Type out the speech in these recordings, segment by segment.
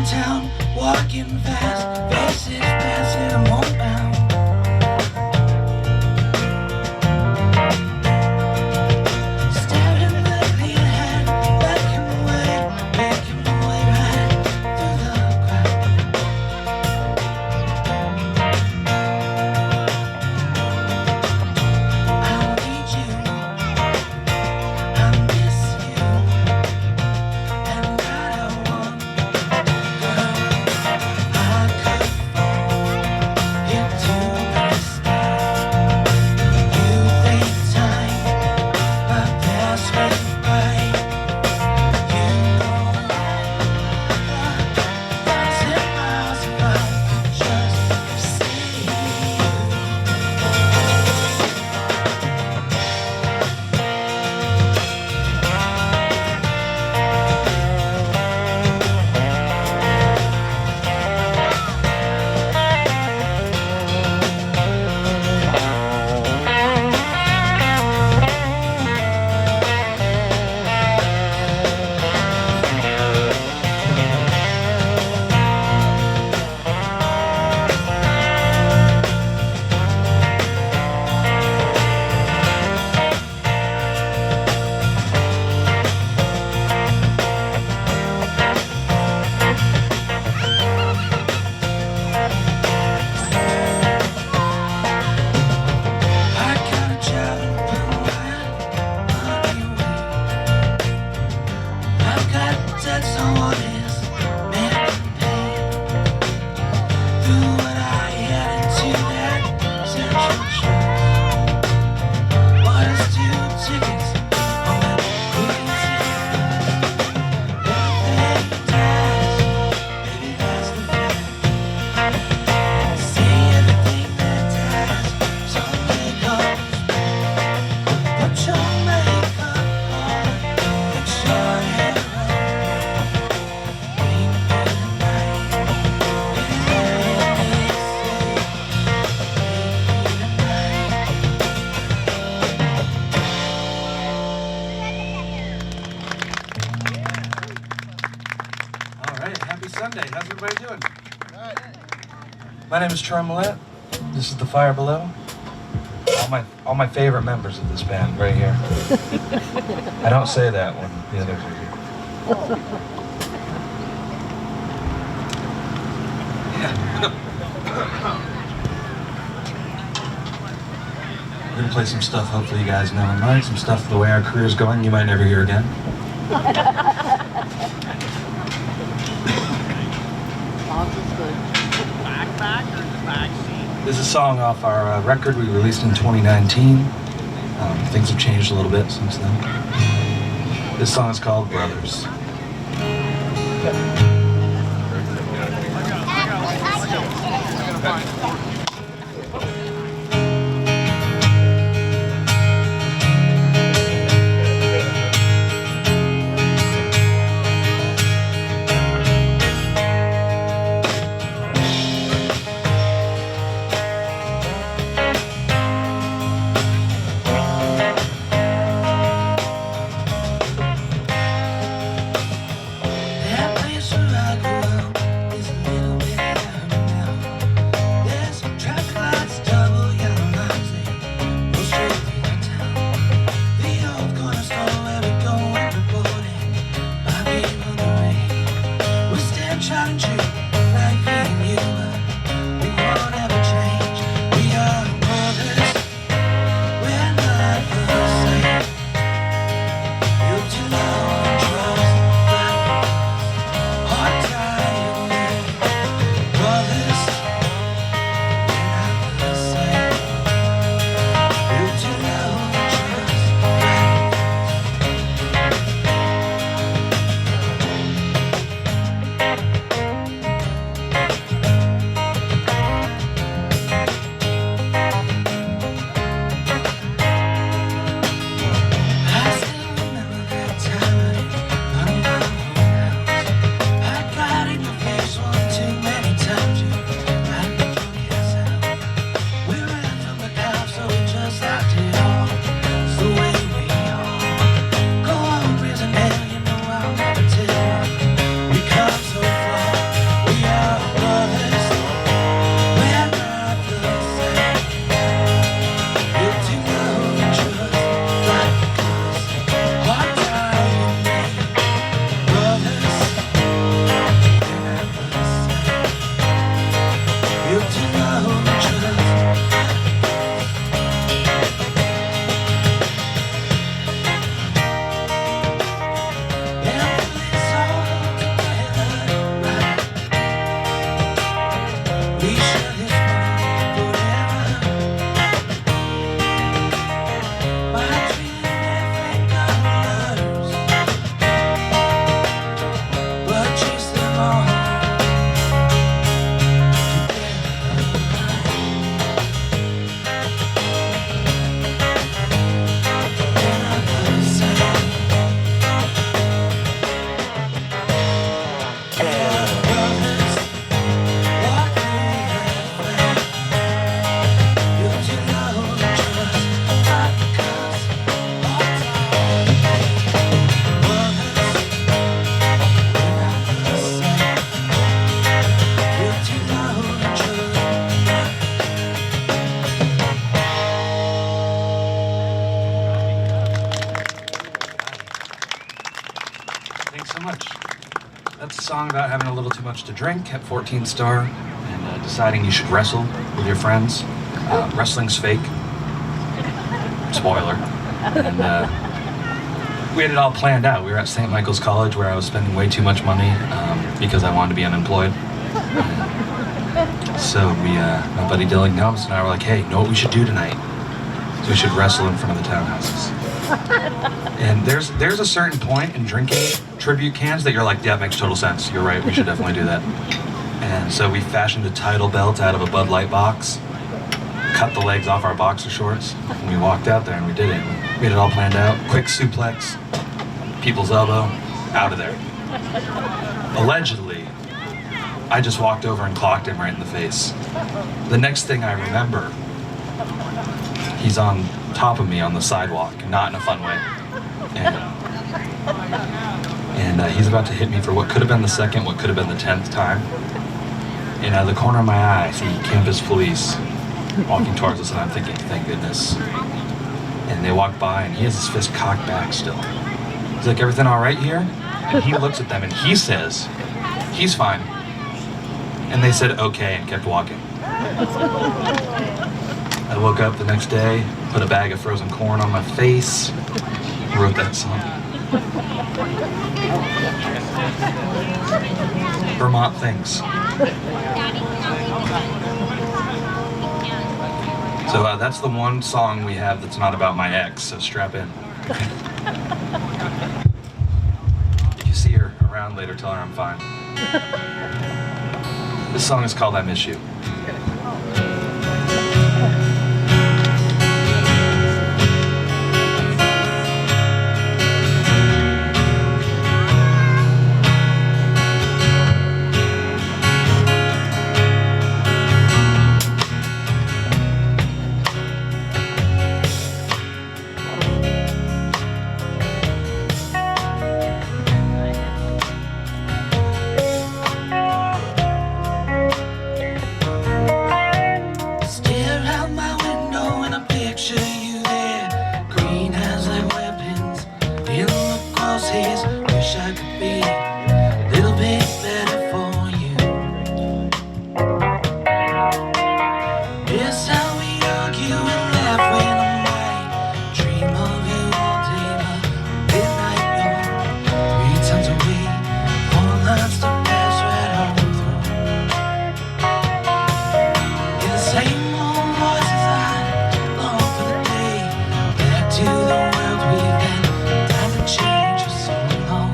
town, walking fast, faces passing, I'm homebound. Staring directly ahead, making my way right through the crowd. I need you, I miss you, and I don't want. Sunday. How's everybody doing? My name is Troy Millette. This is The Fire Below. All my favorite members of this band right here. I don't say that when the others are here. We're gonna play some stuff hopefully you guys know and like. Some stuff the way our career's going you might never hear again. This is a song off our record we released in 2019. Things have changed a little bit since then. This song is called Brothers. That's a song about having a little too much to drink at 14 Star and deciding you should wrestle with your friends. Wrestling's fake. Spoiler. And we had it all planned out. We were at St. Michael's College where I was spending way too much money because I wanted to be unemployed. So my buddy Dylan Nelms and I were like, hey, you know what we should do tonight? So we should wrestle in front of the townhouses. And there's a certain point in drinking tribute cans that you're like, yeah, it makes total sense. You're right, we should definitely do that. And so we fashioned a title belt out of a Bud Light box, cut the legs off our boxer shorts, and we walked out there and we did it. We had it all planned out. Quick suplex, people's elbow, out of there. Allegedly, I just walked over and clocked him right in the face. The next thing I remember, he's on top of me on the sidewalk, not in a fun way. And he's about to hit me for what could have been the second, what could have been the 10th time. And out of the corner of my eye, I see campus police walking towards us, and I'm thinking, thank goodness. And they walk by, and he has his fist cocked back still. He's like, everything all right here? And he looks at them, and he says, he's fine. And they said, okay, and kept walking. I woke up the next day, put a bag of frozen corn on my face, wrote that song. Vermont things. So that's the one song we have that's not about my ex, so strap in. If you see her around later, tell her I'm fine. This song is called I Miss You. Wish I could be a little bit better for you. It's how we argue and laugh when I might dream of you all day, but midnight long, 3 times a week, 4 lines to pass right home through. In the same old voices I long for the day back to the world we've been. Time to change for so long.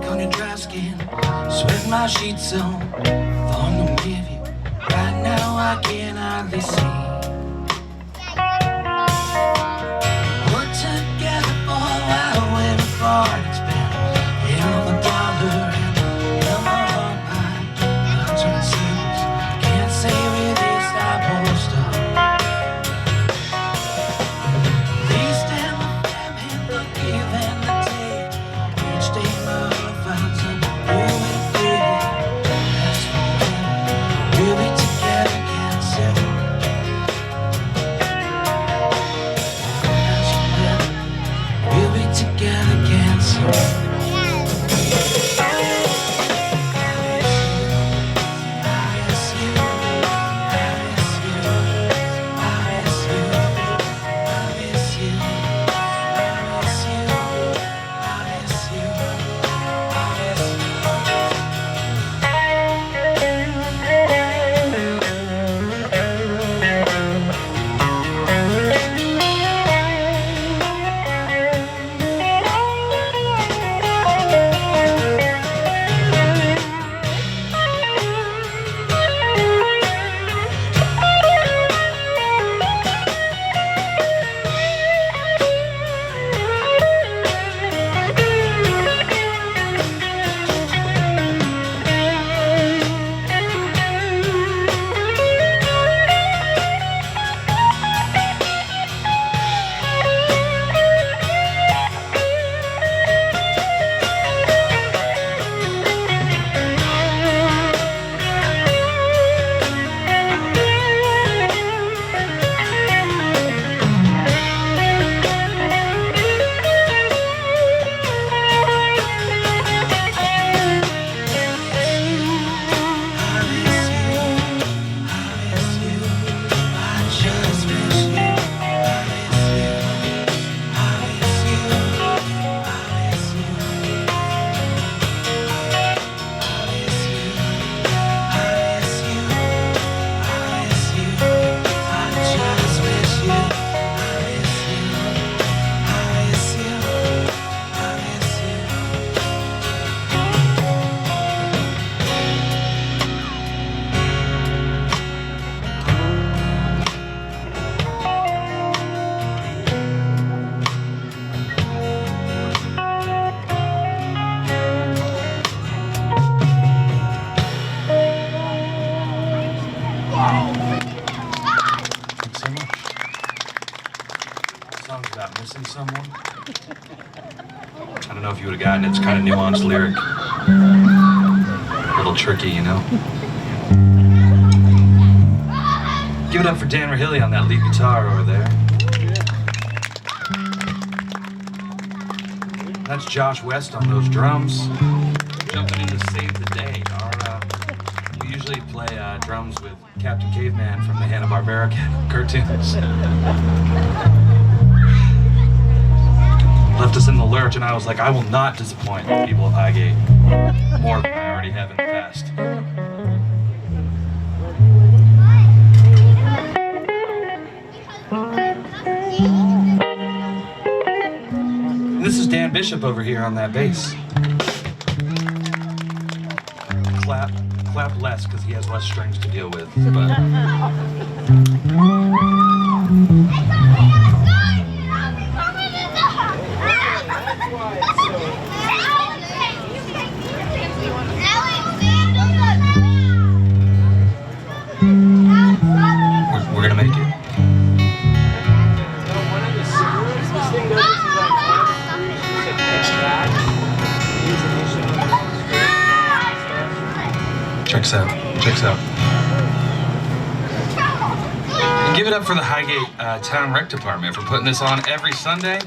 On your dry skin, sweat my sheets on, thong them with you. Right now I can hardly see. Put together for however far it's been. In on the dollar and in my heart pie. I'm turning circles, can't say where this supposed to stop. Please stand my damn hand, the give and the take. Each day my heart finds a new way to feel. That's forever. We'll be together again soon. about missing someone. I don't know if you would have gotten it. It's kind of nuanced lyric. A little tricky, you know? Give it up for Dan Rahilly on that lead guitar over there. That's Josh West on those drums. Jumping into Save the Day. We usually play drums with Captain Caveman from the Hanna-Barbera cartoons. Left us in the lurch, and I was like, I will not disappoint the people of Highgate more than I already have in the past. This is Dan Bishop over here on that bass. Clap less because he has less strings to deal with. But we're gonna make it. Checks out. And give it up for the Highgate Town Rec Department for putting this on every Sunday.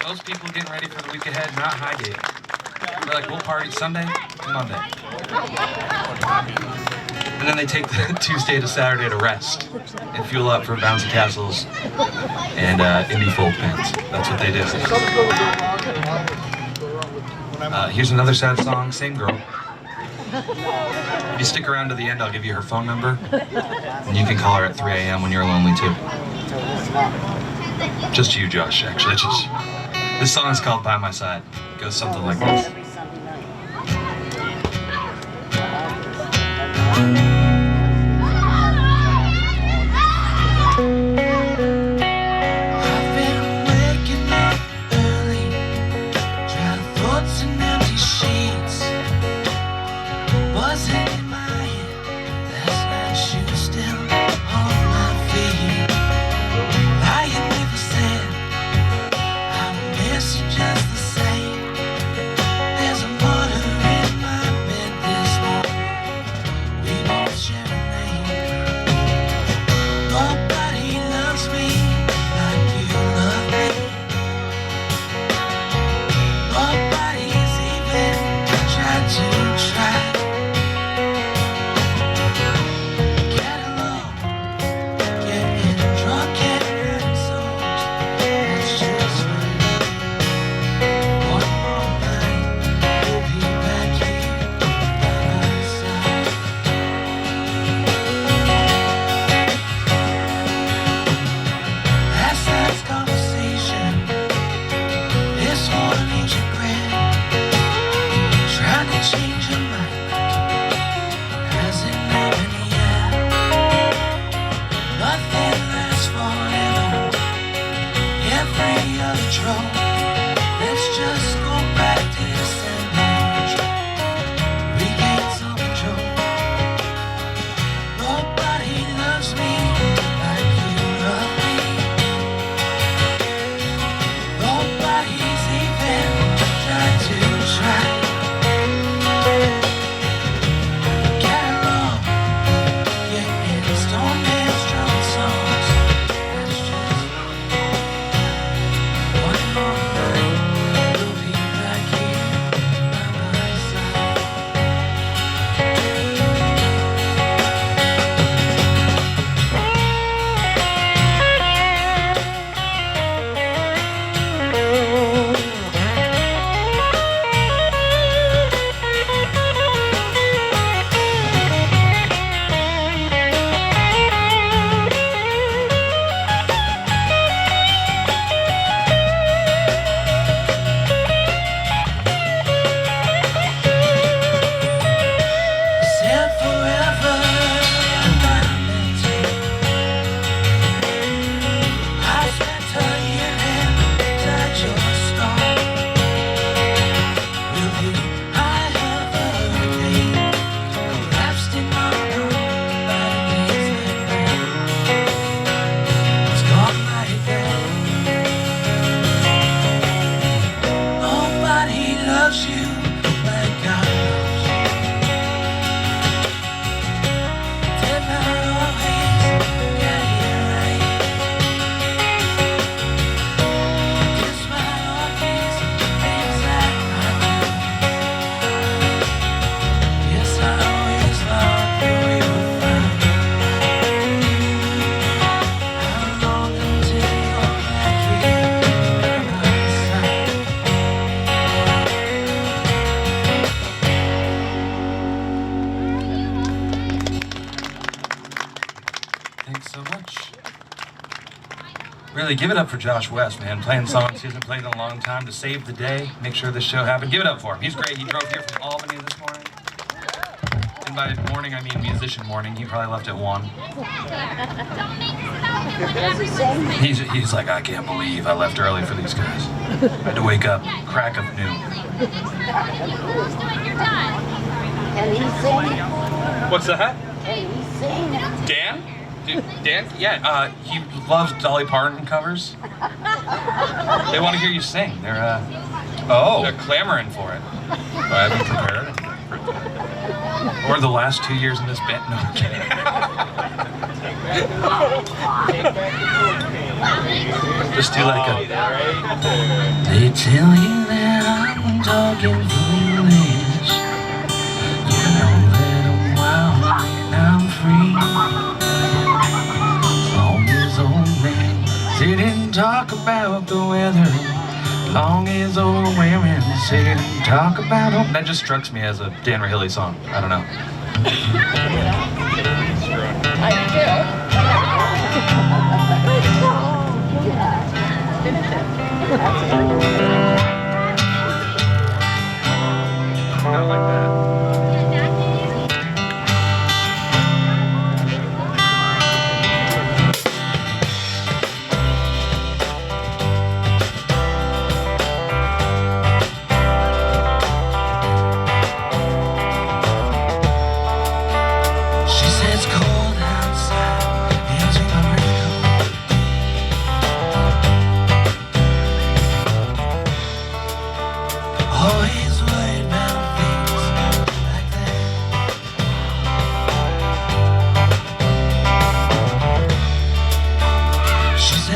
Most people getting ready for the week ahead, not Highgate. They're like, we'll party Sunday to Monday. And then they take the Tuesday to Saturday to rest and fuel up for Bouncy Castles and indie folk bands. That's what they do. Here's another sad song, same girl. If you stick around to the end, I'll give you her phone number, and you can call her at 3 a.m. when you're lonely too. Just you, Josh, actually. This song is called By My Side. It goes something like this. Thanks so much. Really, give it up for Josh West, man. Playing songs he hasn't played in a long time to save the day, make sure this show happened. Give it up for him. He's great. He drove here from Albany this morning. And by morning, I mean musician morning. He probably left at 1. He's like, I can't believe I left early for these guys. I had to wake up crack of noon. Can he sing? What's that? Can he sing? Dan? Dan? Yeah, he loves Dolly Parton covers. They want to hear you sing. They're clamoring for it. I haven't prepared. Or the last 2 years in this band. No, I'm kidding. Just do like a... They tell you that I'm talking foolish. You know that I'm wild and I'm free. Long as old men sit and talk about the weather. Long as old women sit and talk about them. That just strikes me as a Dan Rahilly song. I don't know. Not like that.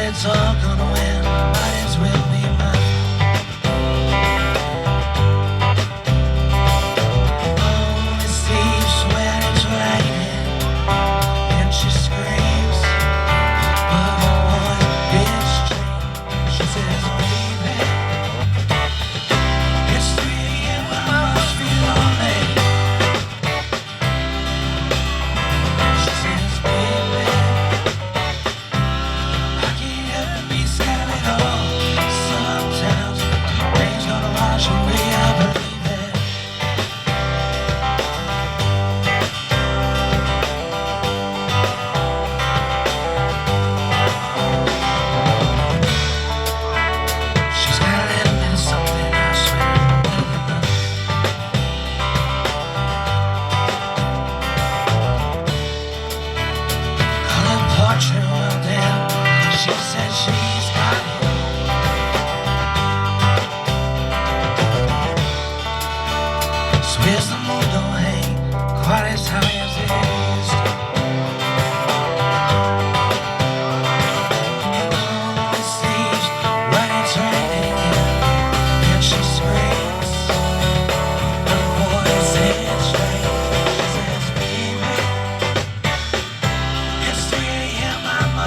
It's all gonna win, might as well be mine. Only sleeps when it's raining, and she screams, but the voice gets straight. She says, baby, it's 3 a.m. I must be lonely. She says, baby, she said she's got it. Swears the moon don't hang quite as high as it used to. Only sleeps when it's raining, and she screams. Her voice is straight. She says, baby, it's 3 a.m. I must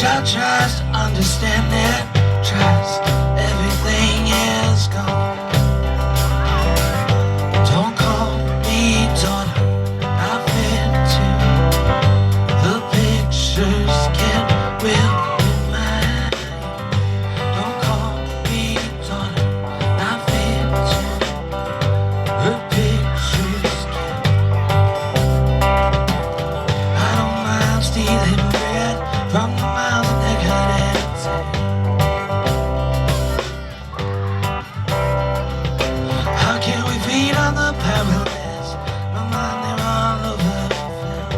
child tries to understand it, tries, everything is gone. Don't call me daughter, I fit to the pictures get real in my. Don't call me daughter, I fit to the pictures get. I don't mind stealing bread from the mouths of decadence. How can we feed on the powerless? My mind, they're all over the film.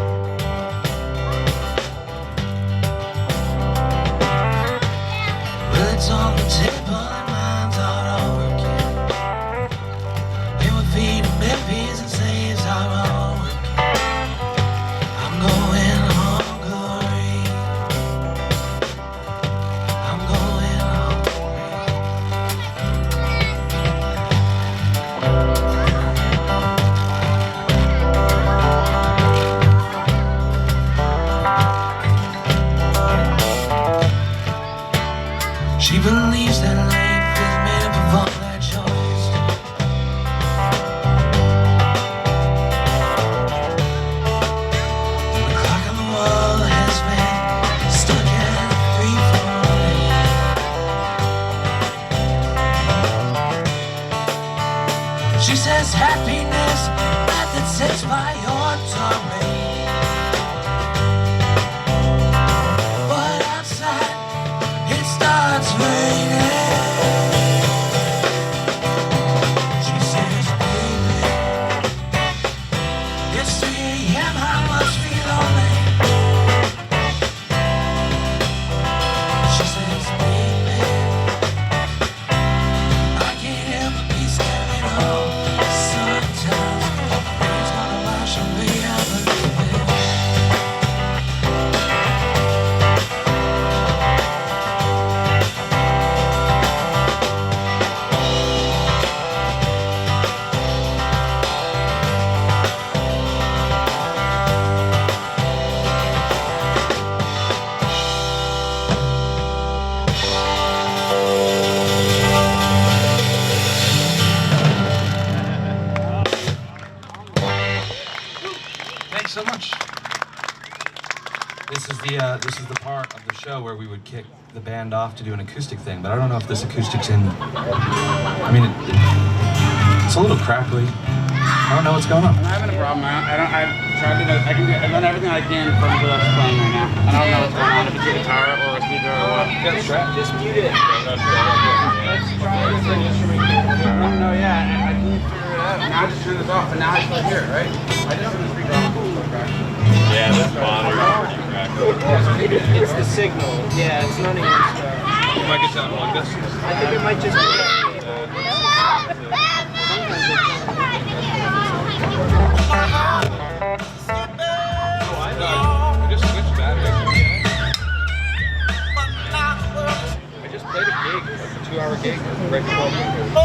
Well, it's on the table and minds are all working. And we feed them babies and slaves are all working. I'm going hungry. I'm going hungry. She believes that life is made up of all that choice. The clock on the wall has been stuck at 3:40. She says happiness that sits by your tummy. But outside it starts raining. She says, baby, it's 3 a.m. I must be lonely. She says, baby, I can't help but be scared at all. Sometimes rain's gonna wash away, I believe it. Thanks so much. This is the part of the show where we would kick the band off to do an acoustic thing, but I don't know if this acoustic's in. I mean, it's a little crackly. I don't know what's going on. I'm having a problem. I've tried to. I've done everything I can from without playing right now. I don't know what's going on. If it's a guitar or a speaker or what. Just mute it. Let's try a different instrument. No, yeah, I can't figure it out. Now I just turn this off, and now I still hear it, right? I just turn the speaker off. Yeah, this monitor is pretty cracked. It's the signal. Yeah, it's none of your stuff. You might get down like this. I think it might just be. I just switched batteries. I just played a gig, like a 2-hour gig, right before. Oh,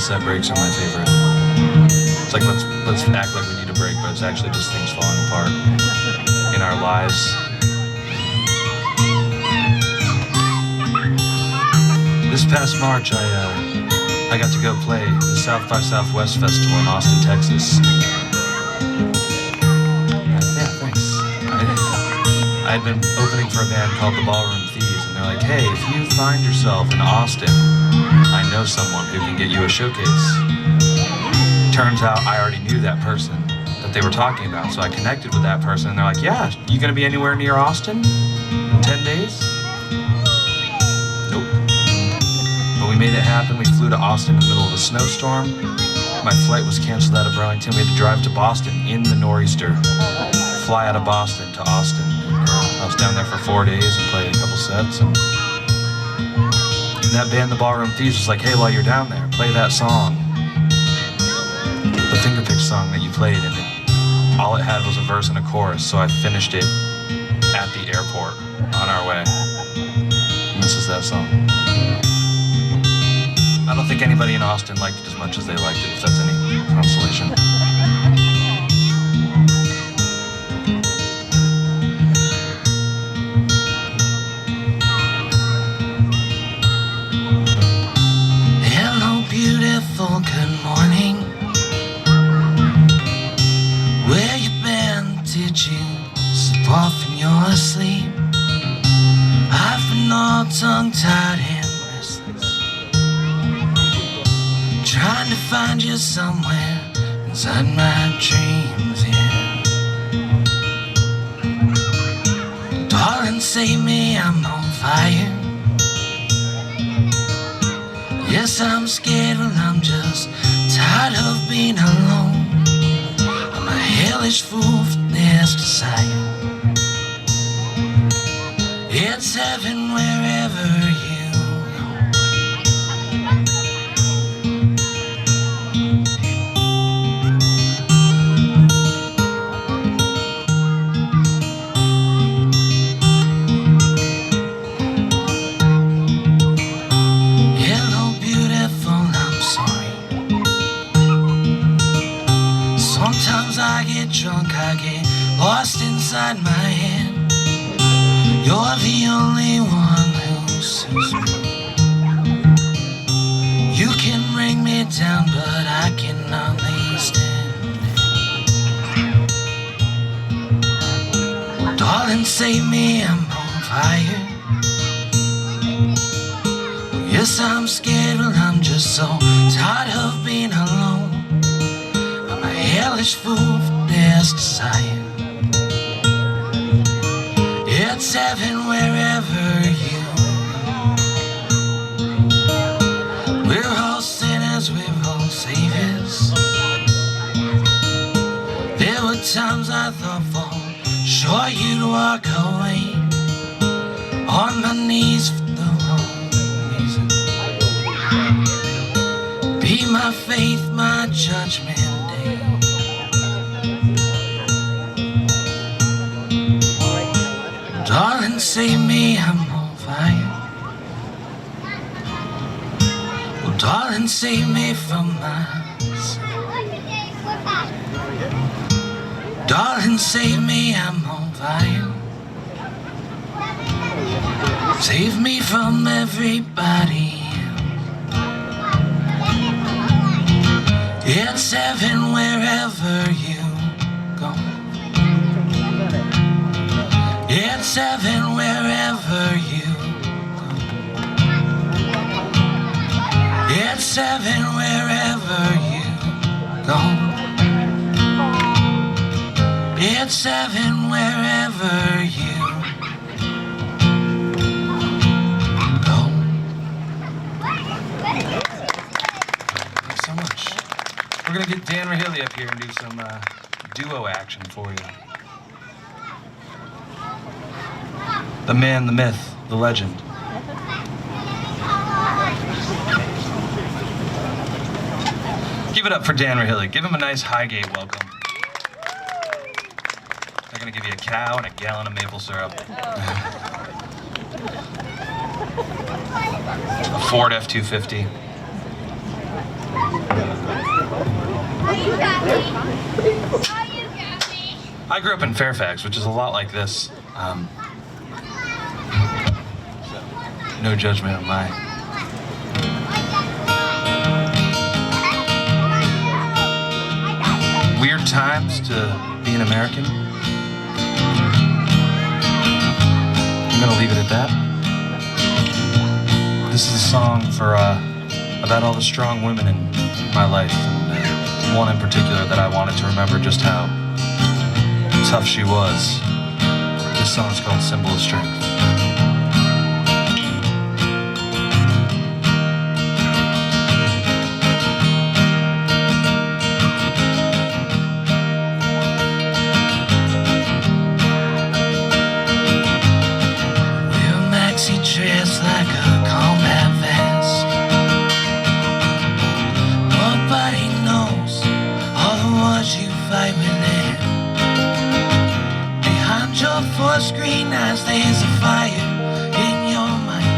set breaks are my favorite. It's like let's act like we need a break, but it's actually just things falling apart in our lives. This past March, I got to go play the South by Southwest Festival in Austin, Texas. Yeah, thanks. I had been opening for a band called the Ballroom Thieves, and they're like, hey, if you find yourself in Austin, I know someone who can get you a showcase. Turns out I already knew that person that they were talking about, so I connected with that person, and they're like, yeah, you gonna be anywhere near Austin in 10 days? Nope. But we made it happen. We flew to Austin in the middle of a snowstorm. My flight was canceled out of Burlington. We had to drive to Boston in the nor'easter, fly out of Boston to Austin. I was down there for 4 days and played a couple sets. And that band, the Ballroom Thieves, was like, hey, while you're down there, play that song. The fingerpick song that you played, and all it had was a verse and a chorus, so I finished it at the airport on our way. And this is that song. I don't think anybody in Austin liked it as much as they liked it, if that's any consolation. Hello, beautiful, good morning. Where you been? Did you slip off in your sleep? I've been all tongue-tied and restless, trying to find you somewhere inside my dreams, yeah. Darling, save me, I'm on fire. Yes, I'm scared, well, I'm just tired of being alone. I'm a hellish fool for this desire. It's heaven wherever you go. Hello, beautiful, I'm sorry. Sometimes I get drunk, I get lost inside my head. You're the only one who suits me. You can bring me down, but I cannot stand it. Darling, save me, I'm on fire. Yes, I'm scared, well, I'm just so tired of being alone. I'm a hellish fool for this desire. It's heaven wherever you go. We're all sinners, we're all saviors. There were times I thought for sure you'd walk away, on my knees for the wrong reason. Be my faith, my judgment day. Darling, save me, I'm on fire. Well, darling, save me from myself. Darling, save me, I'm on fire. Save me from everybody else. It's heaven wherever you go. It's heaven wherever you go. It's heaven wherever you go. It's heaven wherever you go. Thanks so much. We're gonna get Dan Rahilly up here and do some duo action for you. The man, the myth, the legend. Give it up for Dan Rahilly. Give him a nice Highgate welcome. They're gonna give you a cow and a gallon of maple syrup. A Ford F-250. I grew up in Fairfax, which is a lot like this. So no judgment on mine. Weird times to be an American. I'm gonna leave it at that. This is a song for about all the strong women in my life, and one in particular that I wanted to remember just how tough she was. This song is called Symbol of Strength. Dressed like a combat vest. Nobody knows all the wars you fight within. Behind your forced green eyes there's a fire in your mind.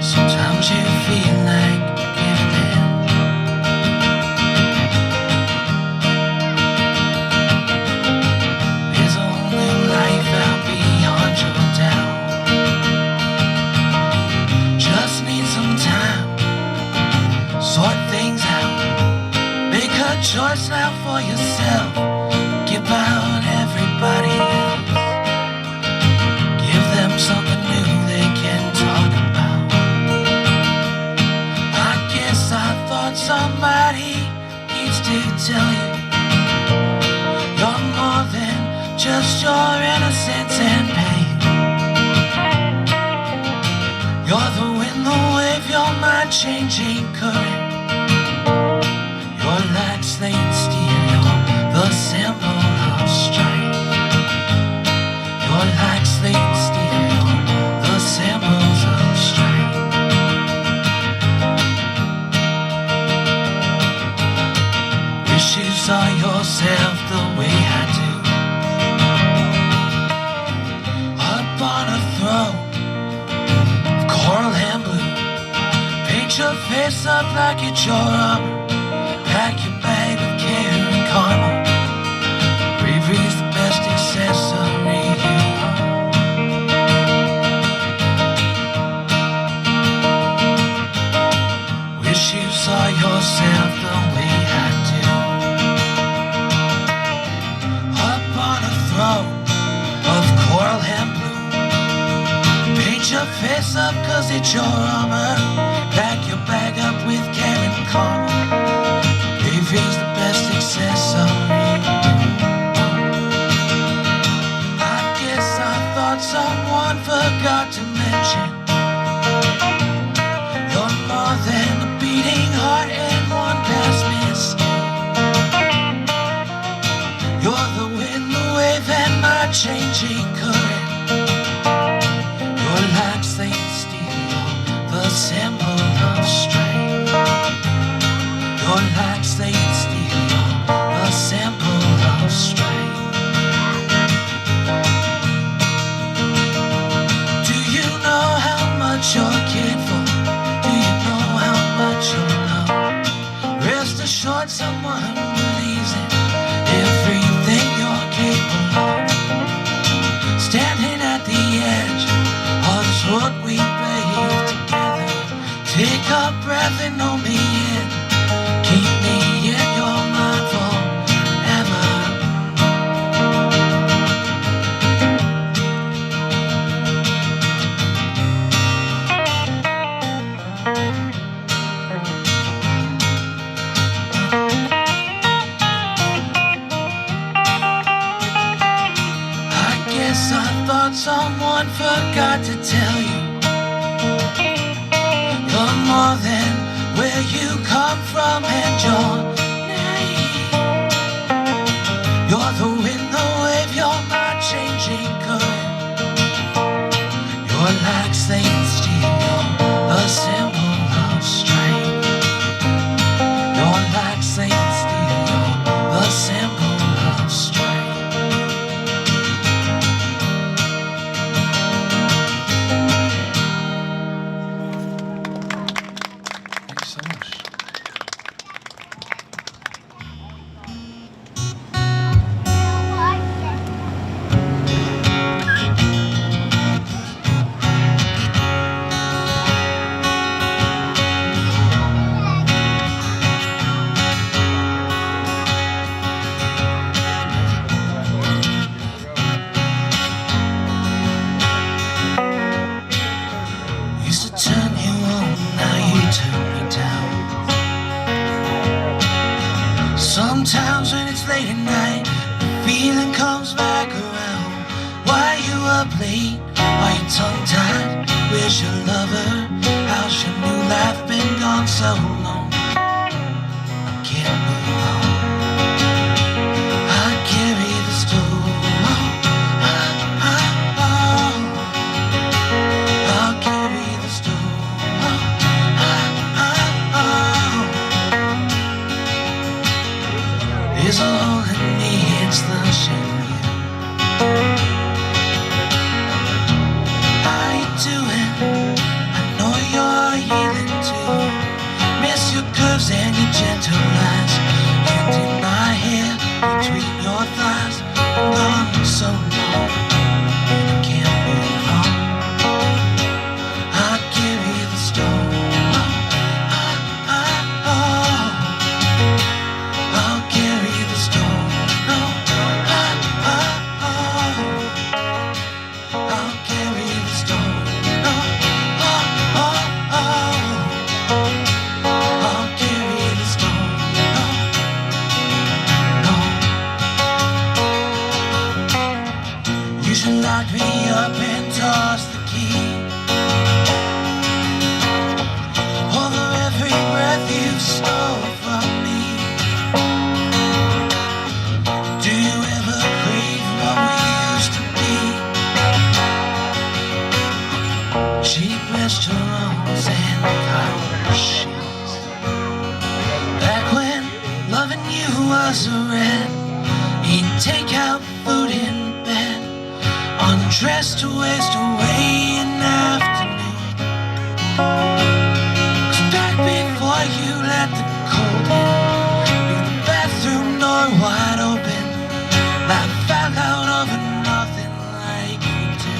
Sometimes you feel like giving in. There's a whole new life out beyond your doubt. Sort things out. Make a choice now for yourself. Give out everybody else. Give them something new they can talk about. I guess I thought somebody needs to tell you you're more than just your innocence and pain. You're the wind, the wave, you're my changing current. You're like slate steel, you're the symbol of strength. You're like slate steel, you're the symbols of strength. Wish you saw yourself the way I do. Up on a throne, coral and blue. Paint your face up like it's your armor. Pack your bag with care and karma. Bravery's the best accessory you own. Wish you saw yourself the way I do. Up on a throne of coral and blue. Paint your face up cause it's your armor. Pack your bag up with care and karma. Bravery's the best accessory. I guess I thought someone forgot to mention you're more than a beating heart and one past miss. You're the wind, the wave, and my changing current. You're like slate steel, the symbol of strength. You're like slate steel, the symbol of strength. Do you know how much you're cared for? Do you know how much you're loved? Rest assured someone believes in everything you're capable of. Standing at the edge of this road we paved together. Take a breath and know me in. Keep me in your mind forever. I guess I thought someone forgot to tell you you're more than where you come from and your name. You're the wind, the wave, you're my changing current. You're like slate steel, you're a symbol of strength. You're like slate steel, you're a symbol of strength. Thank you so much. back around. Why you up late? Are you tongue-tied? Where's your lover? How's your new life been gone so long? I can't move on. I carry the stone. I'll carry the stone. It's all in me, it's the shame. How you doing? I know you're healing too. Miss your curves and your gentle lines. Can't in my hair between your thighs. I'm gone so long, and I can't move on. I carry the stone. I'll carry the stone. I'll carry the stone. I'll carry the stone. You should lock me up and toss the key over every breath you stole from me. Do you ever crave what we used to be? Cheap restaurants and cotton sheets. Back when loving you was a red. Eat takeout food in bed. Undressed to waste away an afternoon. 'Cause back before you let the cold in, leave the bathroom door wide open. Life fell out over nothing like we do.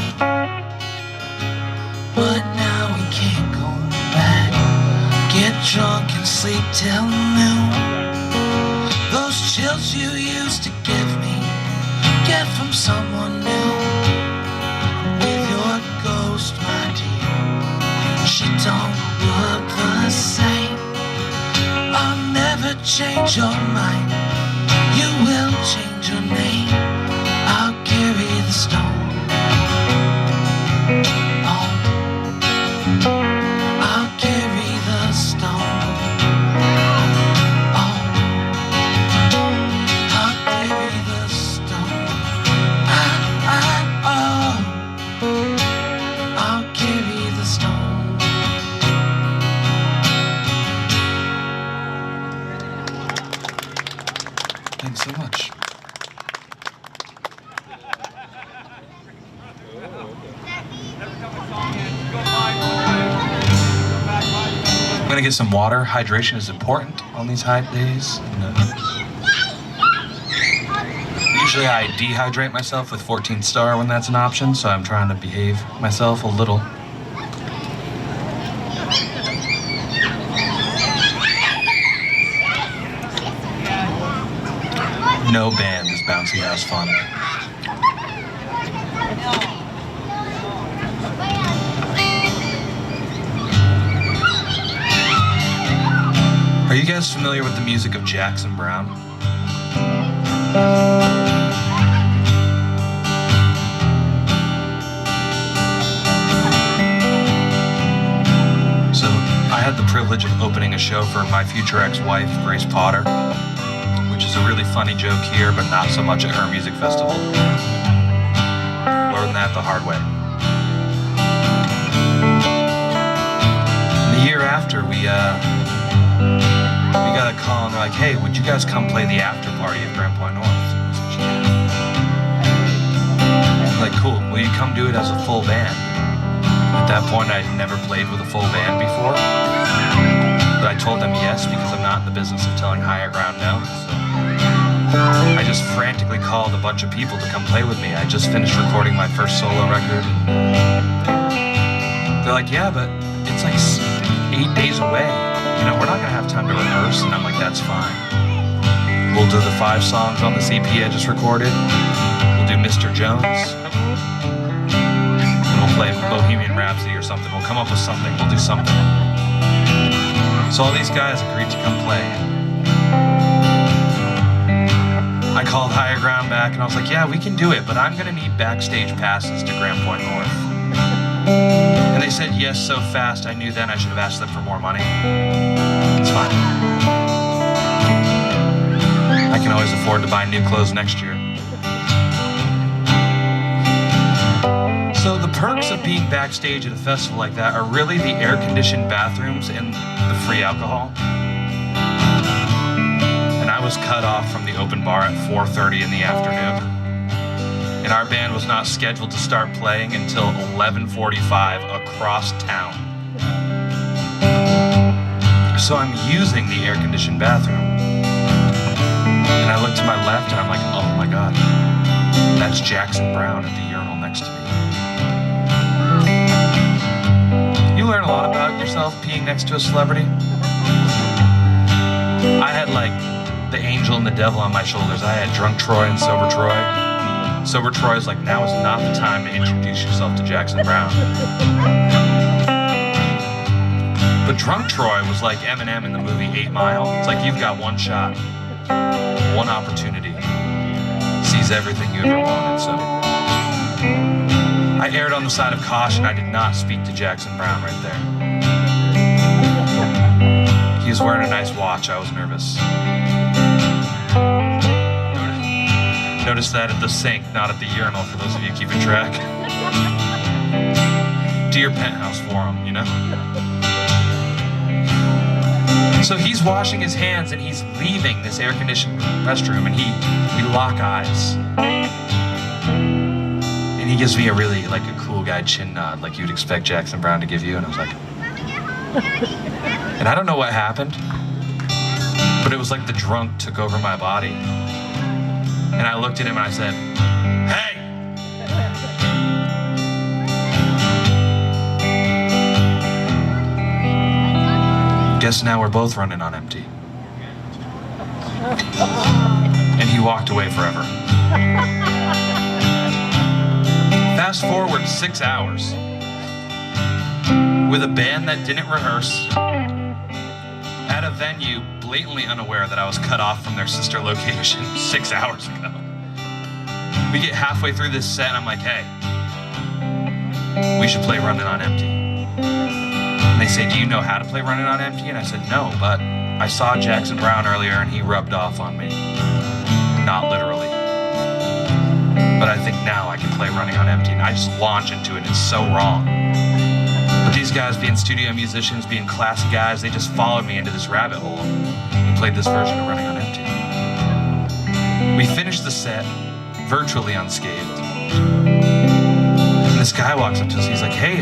But now we can't go back. Get drunk and sleep till noon. Those chills you used to give me, get from someone new. With your ghost, my dear, she don't look the same. I'll never change your mind. You will change your name. I'll carry the stone. Oh, I'll carry the stone. Oh, I'll carry the stone. Oh, I'll carry the stone. Thanks so much. I'm gonna get some water. Hydration is important on these hot days. And, usually I dehydrate myself with 14 Star when that's an option, so I'm trying to behave myself a little. No band is bouncy house fun. Are you guys familiar with the music of Jackson Browne? So I had the privilege of opening a show for my future ex-wife, Grace Potter, which is a really funny joke here, but not so much at her music festival. Learned that the hard way. The year after, we got a call and they're like, hey, would you guys come play the after party at Grand Point North? I said, yeah. I'm like, cool, will you come do it as a full band? At that point, I'd never played with a full band before. But I told them yes, because I'm not in the business of telling higher ground no. So I just frantically called a bunch of people to come play with me. I just finished recording my first solo record. And they're like, yeah, but it's like 8 days away. You know, we're not gonna have time to rehearse. And I'm like, that's fine. We'll do the 5 songs on this EP I just recorded. We'll do Mr. Jones. And we'll play Bohemian Rhapsody or something. We'll come up with something. We'll do something. So all these guys agreed to come play. I called Higher Ground back and I was like, yeah, we can do it, but I'm gonna need backstage passes to Grand Point North. And they said yes so fast, I knew then I should have asked them for more money. It's fine. I can always afford to buy new clothes next year. So the perks of being backstage at a festival like that are really the air-conditioned bathrooms and the free alcohol. And I was cut off from the open bar at 4:30 in the afternoon. And our band was not scheduled to start playing until 11:45 across town. So I'm using the air-conditioned bathroom. And I look to my left and I'm like, oh my God, that's Jackson Brown at the urinal next to me. You learn a lot about yourself peeing next to a celebrity. I had like the angel and the devil on my shoulders. I had drunk Troy and sober Troy. Sober Troy's like, now is not the time to introduce yourself to Jackson Brown. But drunk Troy was like Eminem in the movie 8 Mile. It's like you've got one shot, one opportunity, sees everything you ever wanted. So I erred on the side of caution. I did not speak to Jackson Brown right there. He was wearing a nice watch. I was nervous. Notice that at the sink, not at the urinal, for those of you keeping track. Do your penthouse for him, you know? So he's washing his hands and he's leaving this air-conditioned restroom and we lock eyes. And he gives me a really, like a cool guy chin nod, like you'd expect Jackson Brown to give you, and I was like... And I don't know what happened, but it was like the drunk took over my body. And I looked at him and I said, hey! Guess now we're both running on empty. And he walked away forever. Fast forward 6 hours with a band that didn't rehearse at a venue blatantly unaware that I was cut off from their sister location 6 hours ago. We get halfway through this set and I'm like, hey, we should play Running on Empty. And they say, do you know how to play Running on Empty? And I said, no, but I saw Jackson Brown earlier and he rubbed off on me. Not literally. But I think now I can play Running on Empty, and I just launch into it. It's so wrong. But these guys, being studio musicians, being classy guys, they just followed me into this rabbit hole and played this version of Running on Empty. We finished the set virtually unscathed. And this guy walks up to us, he's like, hey,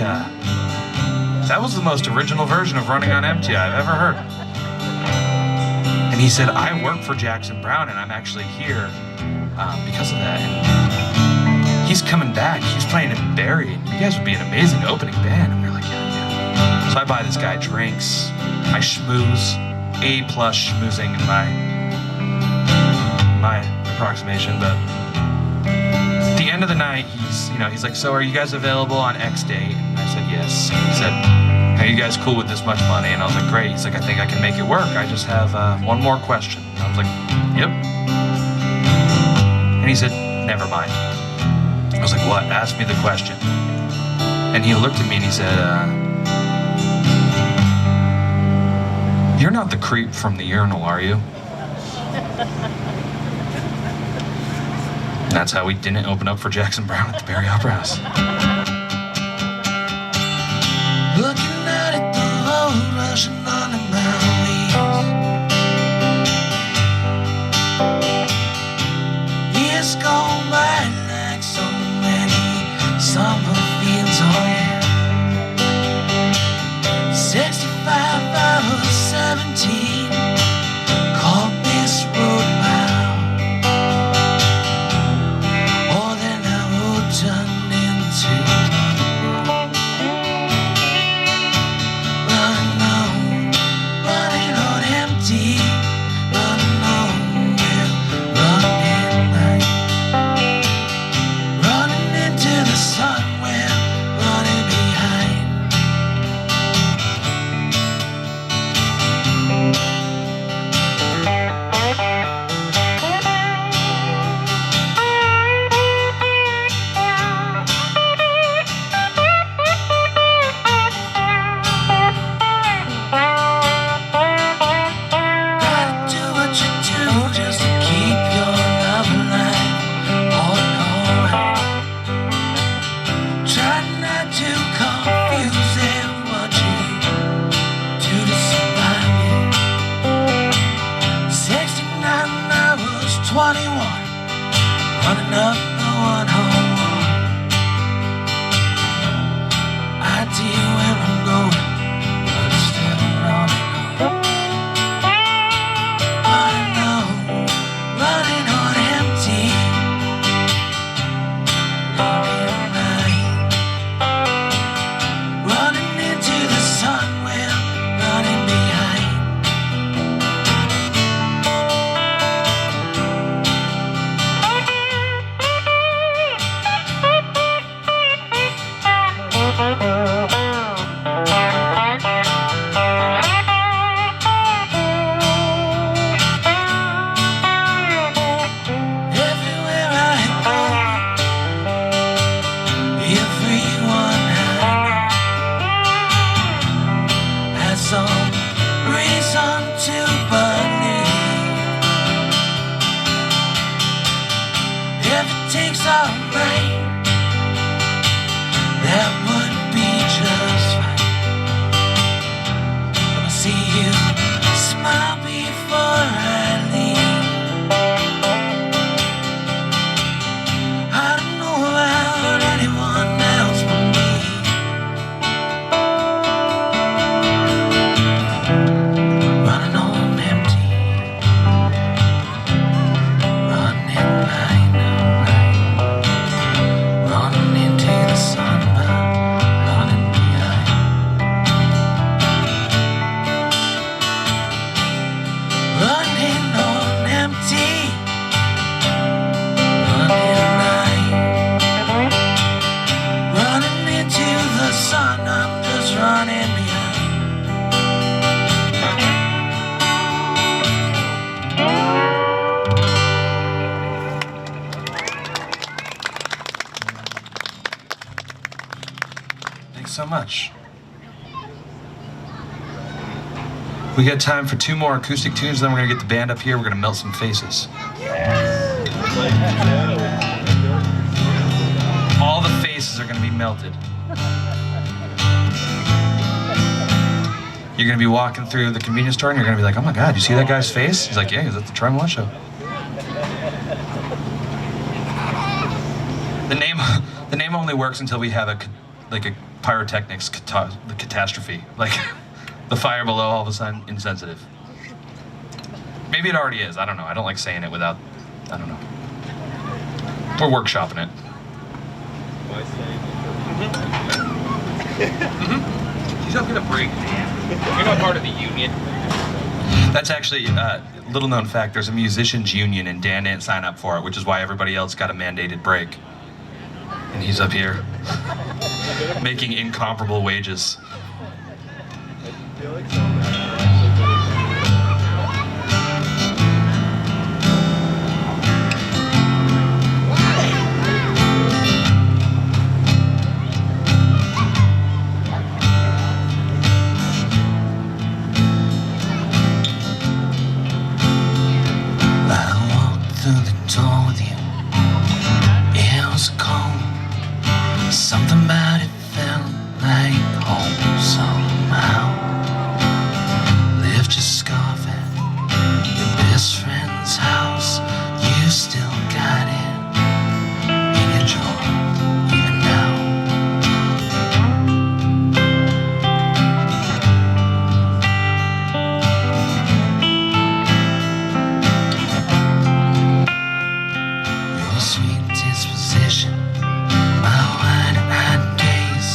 that was the most original version of Running on Empty I've ever heard. And he said, I work for Jackson Brown and I'm actually here because of that. And he's coming back. He's playing in Barrie, and you guys would be an amazing opening band. And we were like, yeah. So I buy this guy drinks. I schmooze. A+ schmoozing in my approximation. But at the end of the night, he's like, so are you guys available on X date? And I said, yes. He said, are you guys cool with this much money? And I was like, great. He's like, I think I can make it work. I just have one more question. And I was like, yep. And he said, never mind. I was like, what? Ask me the question. And he looked at me and he said, you're not the creep from the urinal, are you? And that's how we didn't open up for Jackson Brown at the Barrie Opera House. Looking out at the road rushing under my wheels. Years gone by like so many summer fields, oh yeah. 65 hours, 17, called this road mile. All that I road turned into Thanks so much. We got time for 2 more acoustic tunes, then we're gonna get the band up here. We're gonna melt some faces. All the faces are gonna be melted. You're gonna be walking through the convenience store and you're gonna be like, oh my God, you see that guy's face? He's like, yeah, he's at the Troy Malone show. The name only works until we have a pyrotechnics catastrophe. Like the fire below all of a sudden insensitive. Maybe it already is, I don't know. I don't like saying it without, I don't know. We're workshopping it. He's not gonna break. You're not part of the union. That's actually a little known fact. There's a musicians union and Dan didn't sign up for it, which is why everybody else got a mandated break. And he's up here making incomparable wages. Something about it felt like home somehow. Lift your scarf at your best friend's house. You still got it in your drawer, even now. Your sweet disposition, my wide-eyed gaze,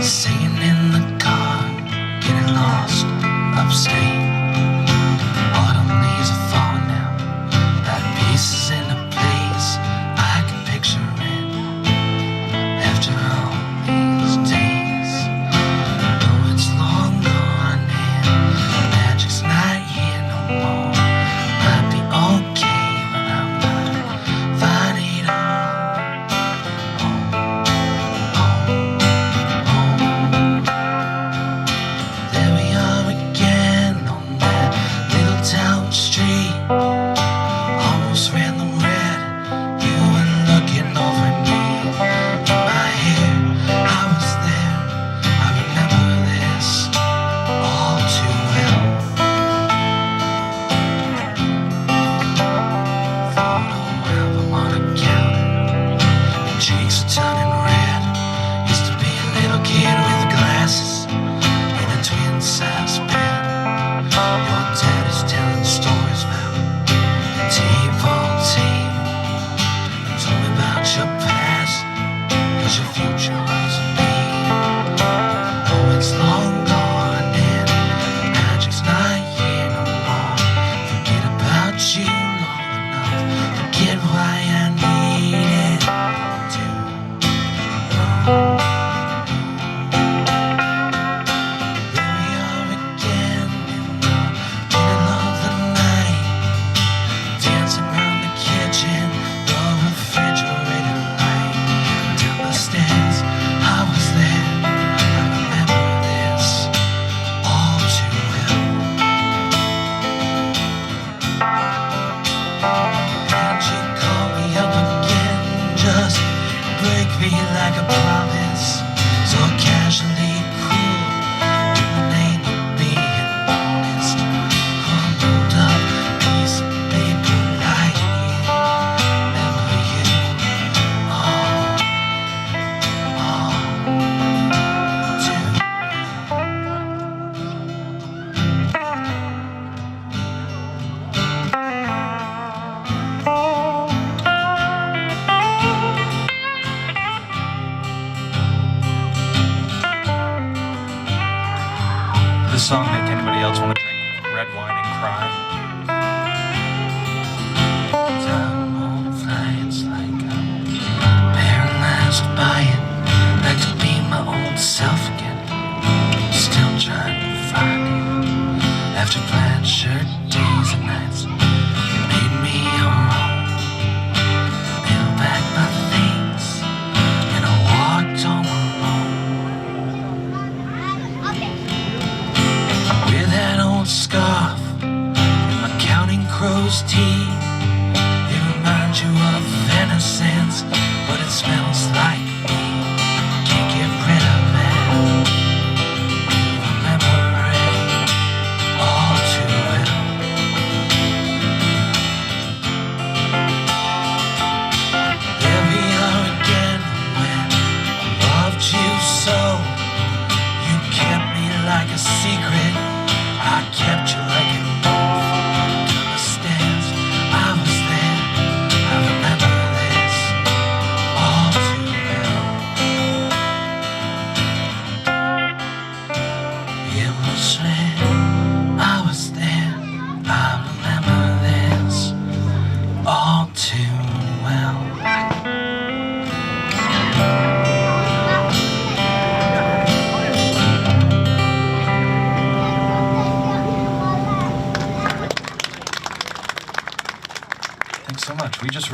singing in the car, getting lost upstate. Autumn leaves are falling now, got pieces in a place I can picture it. After all these days, though it's long gone and magic's not here no more. Might be okay, but I'm not fine at all. There we are again on that little town street. Almost ran the red, you were looking over at me. In my hair, I was there, I remember this all too well. Photo album on a counter, your cheeks are turning red. Used to be a little kid with glasses in a twin-size bed. Your dad is telling stories about the T-ball team. You told me about your past, 'cause your future wasn't me. Oh, it's long gone and magic's not here no more. Forget about you long enough, forget why I needed to. There we are again in the middle of the night, dancing around the kitchen, the refrigerator light. Down the stairs, I was there, I remember this all too well. And you call me up again, just break me like a promise, so casually cruel, in the name of being honest. Crumpled up piece of paper right here, remember you, all too. This song make anybody else want to drink red wine and cry? Time on flights like I'm paralyzed by it. Like to be my old self again, still trying to find it. After plaid shirt days and nights, you made me your own. Mailed back my things, and I walked home alone.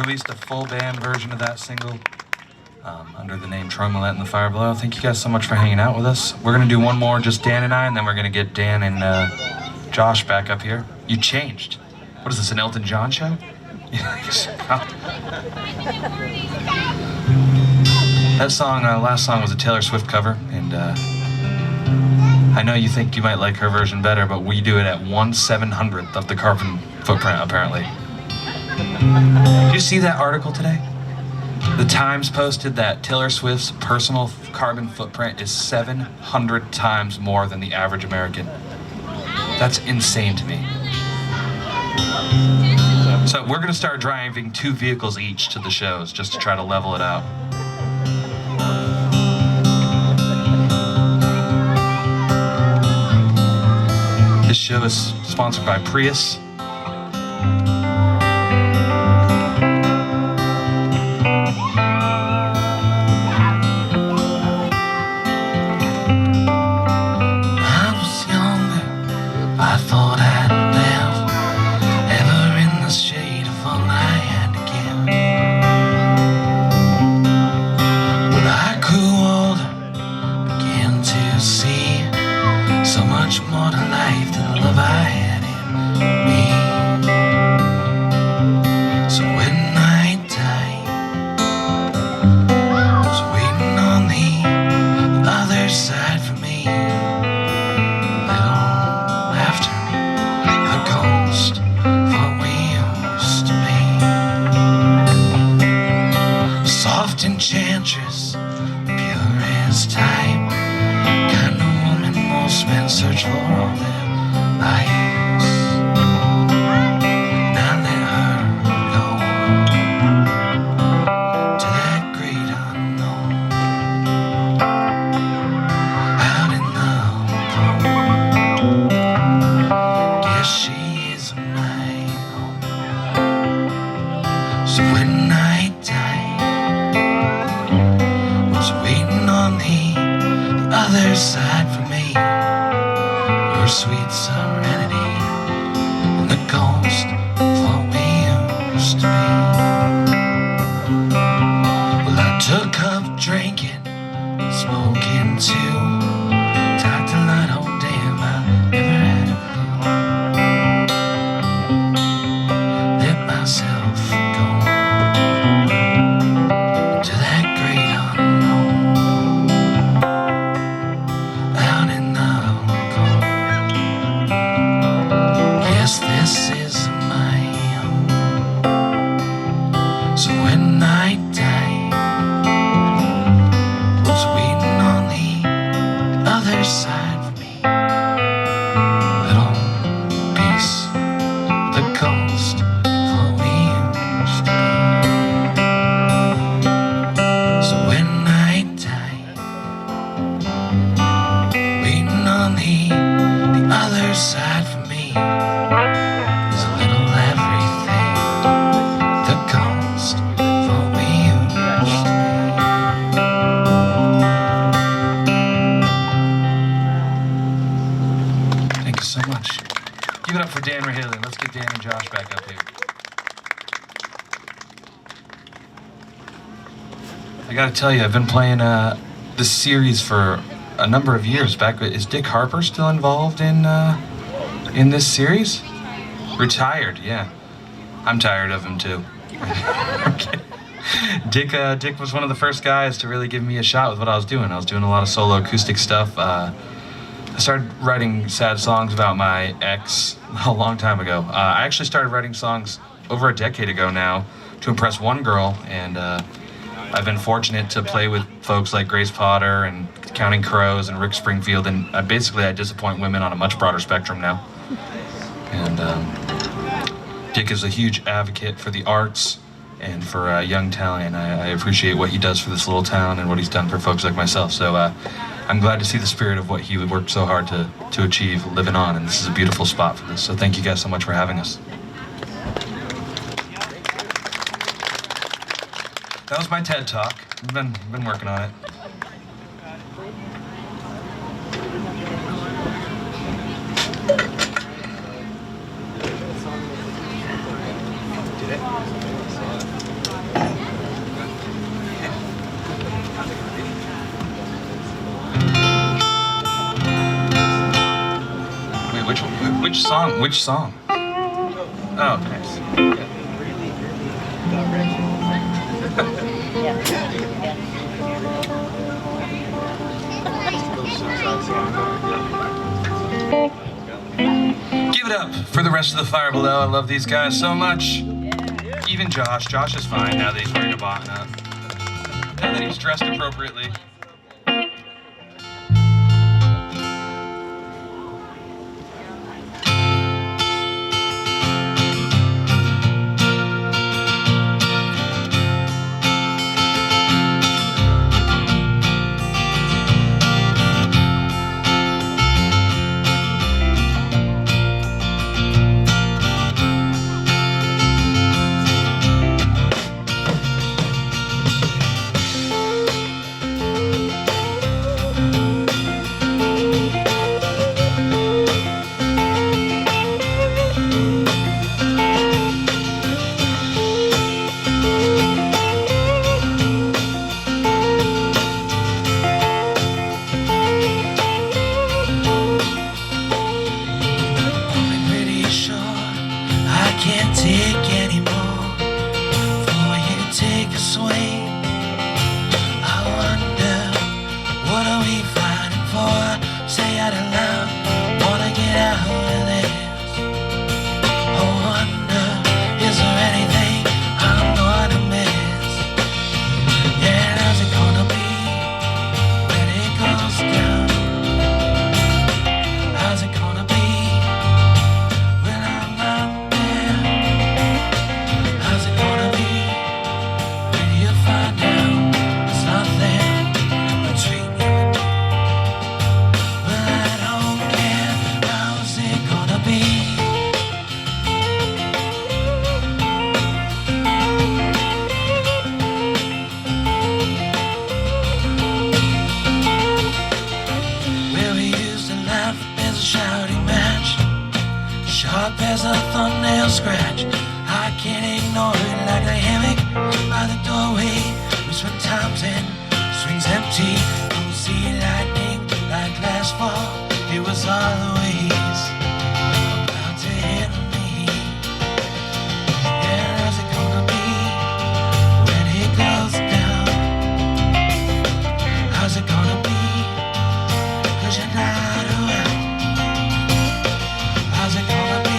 released a full band version of that single under the name Troy Millette and the Fire Below. Thank you guys so much for hanging out with us. We're gonna do one more, just Dan and I, and then we're gonna get Dan and Josh back up here. You changed. What is this, an Elton John show? That song, last song was a Taylor Swift cover, and I know you think you might like her version better, but we do it at 1/700th of the carbon footprint, apparently. Did you see that article today? The Times posted that Taylor Swift's personal carbon footprint is 700 times more than the average American. That's insane to me. So we're gonna start driving 2 vehicles each to the shows just to try to level it out. This show is sponsored by Prius. Enchantress, pure as time, kind of woman most men search for all their lives. Now let her go to that great unknown, out in the cold. Guess she is mine. So when I die, waiting on the other side for me, your sweet serenity and the ghost of what we used to be. Well, I took up drinking, smoking too, talked a lot, oh damn, I never had a clue. Let myself go to that great unknown. This is my home. So when I die, what's waiting on the other side for me? Little piece, the ghost of what we used to be. So when I die, waiting on the other side for me. So much. Give it up for Dan Rahaley. Let's get Dan and Josh back up here. I gotta tell you, I've been playing this series for a number of years. Is Dick Harper still involved in this series? Retired, yeah. I'm tired of him too. Okay. Dick was one of the first guys to really give me a shot with what I was doing. I was doing a lot of solo acoustic stuff. I started writing sad songs about my ex a long time ago. I actually started writing songs over a decade ago now to impress one girl, and I've been fortunate to play with folks like Grace Potter and Counting Crows and Rick Springfield, and I disappoint women on a much broader spectrum now. And Dick is a huge advocate for the arts and for young talent, and I appreciate what he does for this little town and what he's done for folks like myself. So I'm glad to see the spirit of what he worked so hard to achieve living on, and this is a beautiful spot for this. So thank you guys so much for having us. That was my TED Talk. I've been working on it. Which song? Which song? Oh, nice. Give it up for the rest of the Fire Below. I love these guys so much. Even Josh. Josh is fine now that he's wearing a button-up. Now that he's dressed appropriately. As a thumbnail scratch, I can't ignore it like a hammock by the doorway. We spent times in swings empty. Don't see lightning like last fall. It was always about to hit me. Yeah, how's it gonna be when it goes down? How's it gonna be? 'Cause you're not around. How's it gonna be?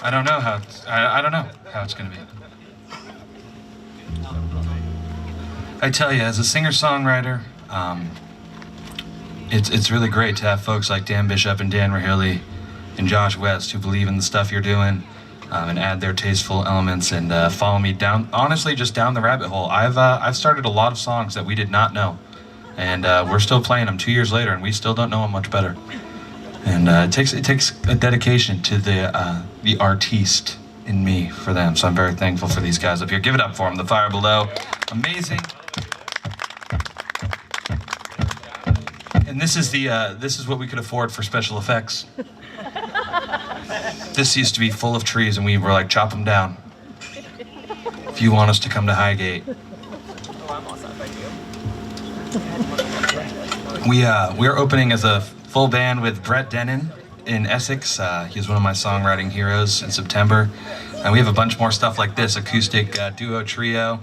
I don't know how I don't know how it's gonna be. I tell you, as a singer-songwriter, it's really great to have folks like Dan Bishop and Dan Rahilly and Josh West who believe in the stuff you're doing and add their tasteful elements and follow me down, honestly, just down the rabbit hole. I've started a lot of songs that we did not know, and we're still playing them 2 years later, and we still don't know them much better. And it takes a dedication to the artiste in me for them. So I'm very thankful for these guys up here. Give it up for them. The Fire Below, amazing. And this is what we could afford for special effects. This used to be full of trees, and we were like, chop them down. If you want us to come to Highgate. We are opening as a full band with Brett Denon in Essex. He's one of my songwriting heroes in September. And we have a bunch more stuff like this, acoustic duo, trio,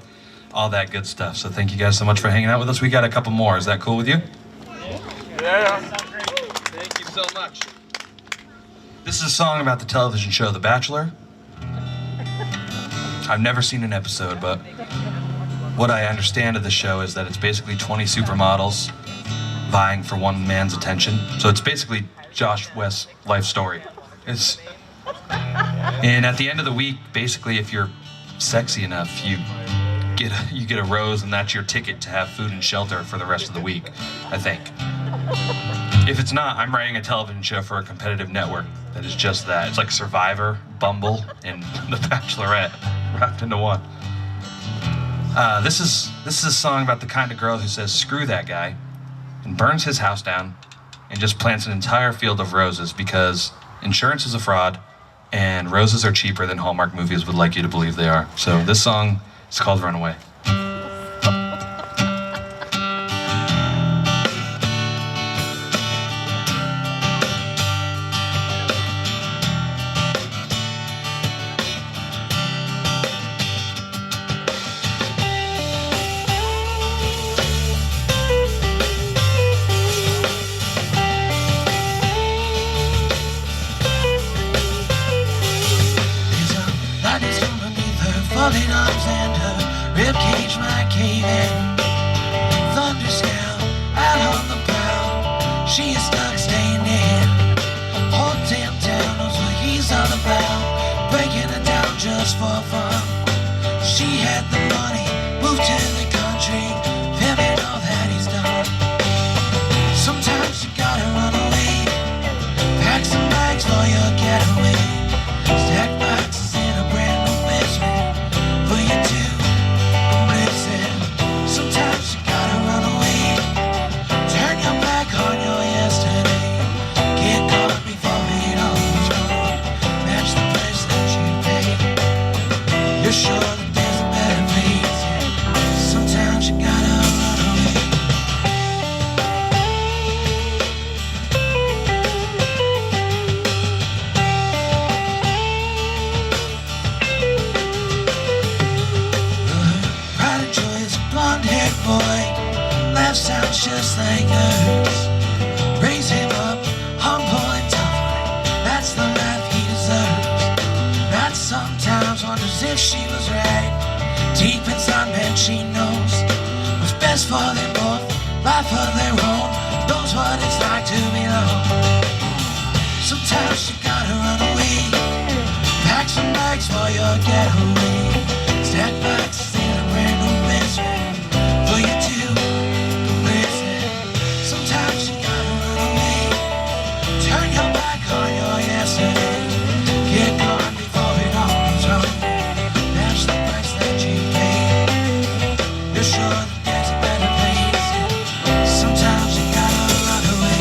all that good stuff. So thank you guys so much for hanging out with us. We got a couple more. Is that cool with you? Yeah. Thank you so much. This is a song about the television show The Bachelor. I've never seen an episode, but what I understand of the show is that it's basically 20 supermodels vying for one man's attention. So it's basically Josh West's life story. And at the end of the week, basically, if you're sexy enough, you get a rose, and that's your ticket to have food and shelter for the rest of the week, I think. If it's not, I'm writing a television show for a competitive network that is just that. It's like Survivor, Bumble, and The Bachelorette wrapped into one. This is a song about the kind of girl who says, screw that guy, and burns his house down, and just plants an entire field of roses because insurance is a fraud, and roses are cheaper than Hallmark movies would like you to believe they are. So this song is called Runaway. Falling arms and her ribcage might cave in. Thunder scowl out on the prowl. She is stuck staying in. Hotel town knows what he's all about. Breaking it down just for fun. She had the money, moved to the country, feeling all that he's done. Sometimes you gotta run away. Pack some bags for your getaway. Stack boxes in a brand new basement. Sometimes you gotta run away. Turn your back on your yesterday. Get caught before it all is gone. Match the price that you pay. You're sure that there's a better place. Sometimes you gotta run away. Pride and joy is a blonde-haired boy. Laugh sounds just like hers. Raise him up, humble and tough. That's the life he deserves. Not sometimes wonders if she was right. Deep inside, man, she knows what's best for them both. Life of their own, knows what it's like to be alone. Sometimes you gotta run away. Pack some bags for your getaway. Stack boxes in a brand new basement for you to listen. Sometimes you gotta run away. Turn your back on your yesterday. Get gone before it all is wrong. Match the price that you pay. You're sure that there's a better place. Sometimes you gotta run away.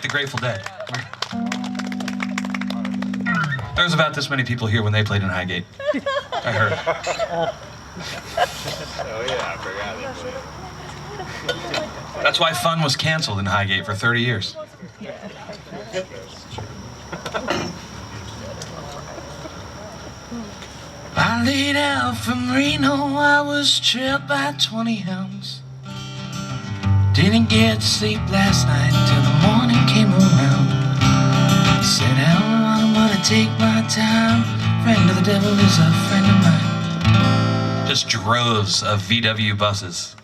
the Grateful Dead. There was about this many people here when they played in Highgate. I heard. Oh yeah, I forgot they played. That's why fun was canceled in Highgate for 30 years. I laid out from Reno, I was trailed by 20 hounds. Didn't get to sleep last night till the morning came around. Said how I'm gonna take my time. Friend of the devil is a friend of mine. Just droves of VW buses.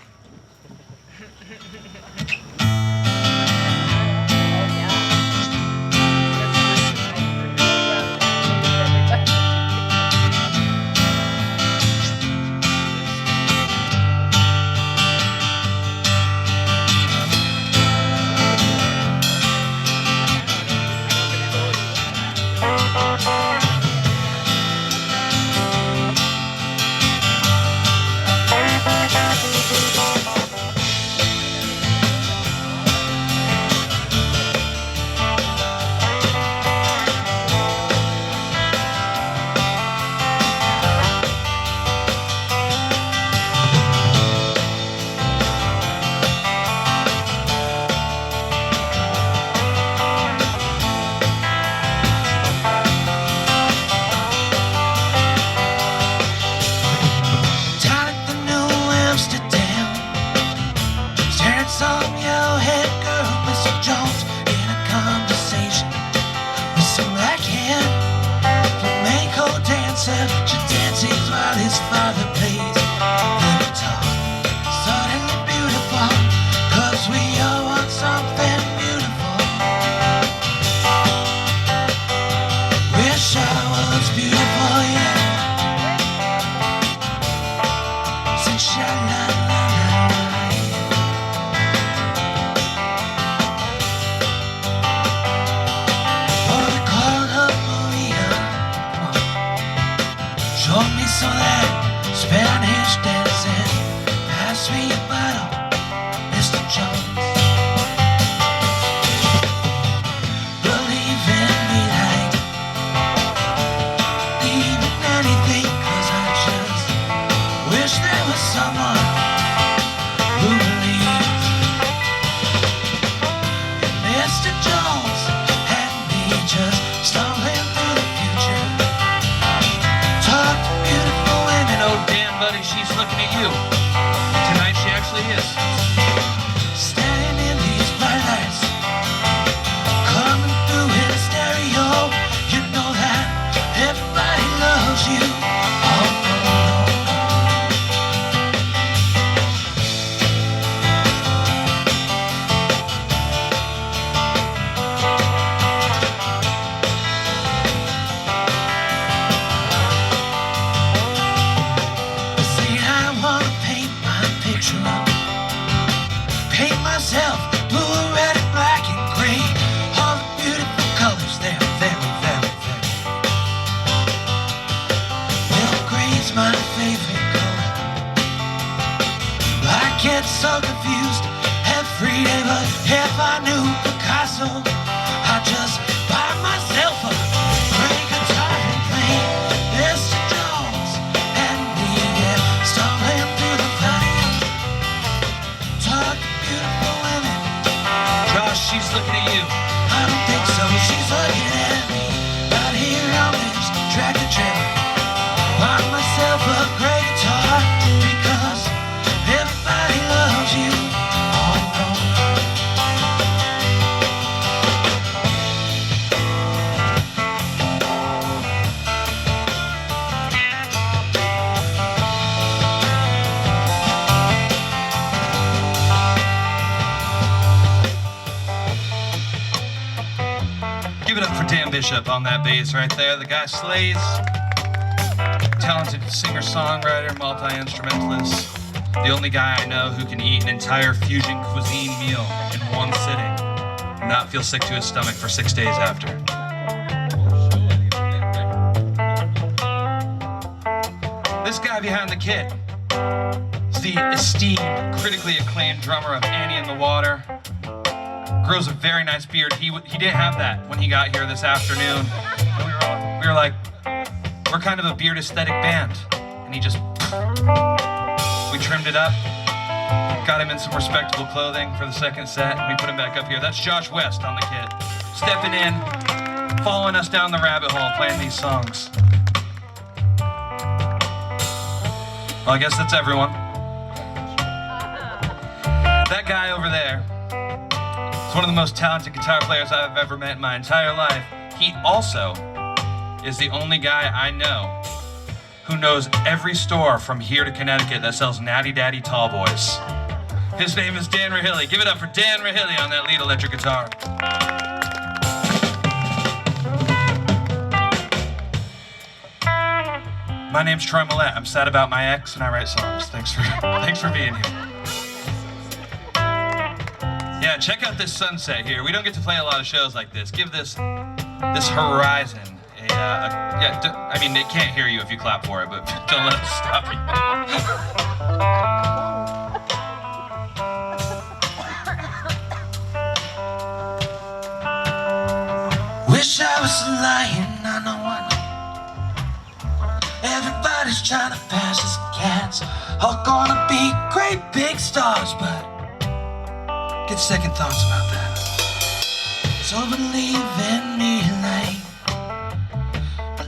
She dances while his father plays the guitar. Suddenly beautiful, 'cause we all want something beautiful. Wish I was beautiful, yeah. Since sha-la-la-la-la. Oh, they called her Maria. Come on. Showed me some of that Spanish dancing. Pass me a bottle, Mr. Jones. Believe in me like even anything, 'cause I just wish there was someone who believes. And Mr. Jones and me just stumbling through the future. Talk to beautiful women. Oh, Dan, buddy, she's looking at you. Tonight she actually is. Standing in these bright lights, coming through in stereo. You know that everybody loves you. Oh, no, no, no. See, I wanna paint my picture up. Paint myself blue, red, and black, and gray. All the beautiful colors, they're very, very, very. Well, gray's my favorite color. I get so confused every day, but if I knew Picasso, I'd just buy myself a gray guitar and play Mr. Jones and me, yeah, stumbling through the valley. Talk to beautiful women. Josh, she's looking at you. I don't think so. She's looking at me right here on this tractor trailer. Buy myself a gray guitar because everybody loves you. Oh, no. Give it up for Dan Bishop on that bass right there. The guy slays. Talented singer-songwriter, multi-instrumentalist. The only guy I know who can eat an entire fusion cuisine meal in one sitting and not feel sick to his stomach for 6 days after. This guy behind the kit is the esteemed, critically acclaimed drummer of Annie in the Water, grows a very nice beard. He didn't have that when he got here this afternoon. And we were like, we're kind of a beard aesthetic band. And he just, we trimmed it up, got him in some respectable clothing for the second set, and we put him back up here. That's Josh West on the kit, stepping in, following us down the rabbit hole, playing these songs. Well, I guess that's everyone. That guy over there is one of the most talented guitar players I've ever met in my entire life. He also is the only guy I know who knows every store from here to Connecticut that sells Natty Daddy Tall Boys. His name is Dan Rahilly. Give it up for Dan Rahilly on that lead electric guitar. My name's Troy Millette. I'm sad about my ex and I write songs. Thanks for being here. Yeah, check out this sunset here. We don't get to play a lot of shows like this. Give this horizon I mean, they can't hear you if you clap for it, but don't let it stop you. Wish I was lying, I know. Everybody's trying to pass as cats, all gonna be great big stars, but get second thoughts about that. So believe in me, like,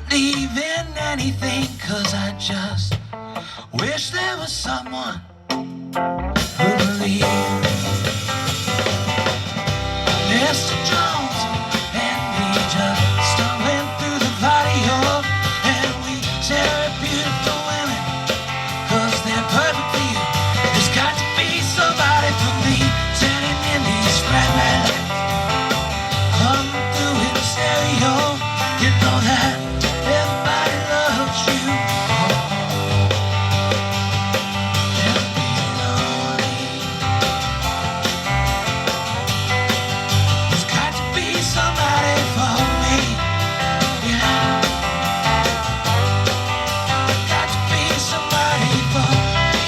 believe in anything, 'cause I just wish there was someone who believed. Mr. Jones and me just stumbling through the patio, and we stare at beautiful women, 'cause they're perfect for you. There's got to be somebody for me, standing in these bright lights, come through in stereo. You know that everybody loves you. Never be lonely. There's got to be somebody for me. Yeah. Got to be somebody for me.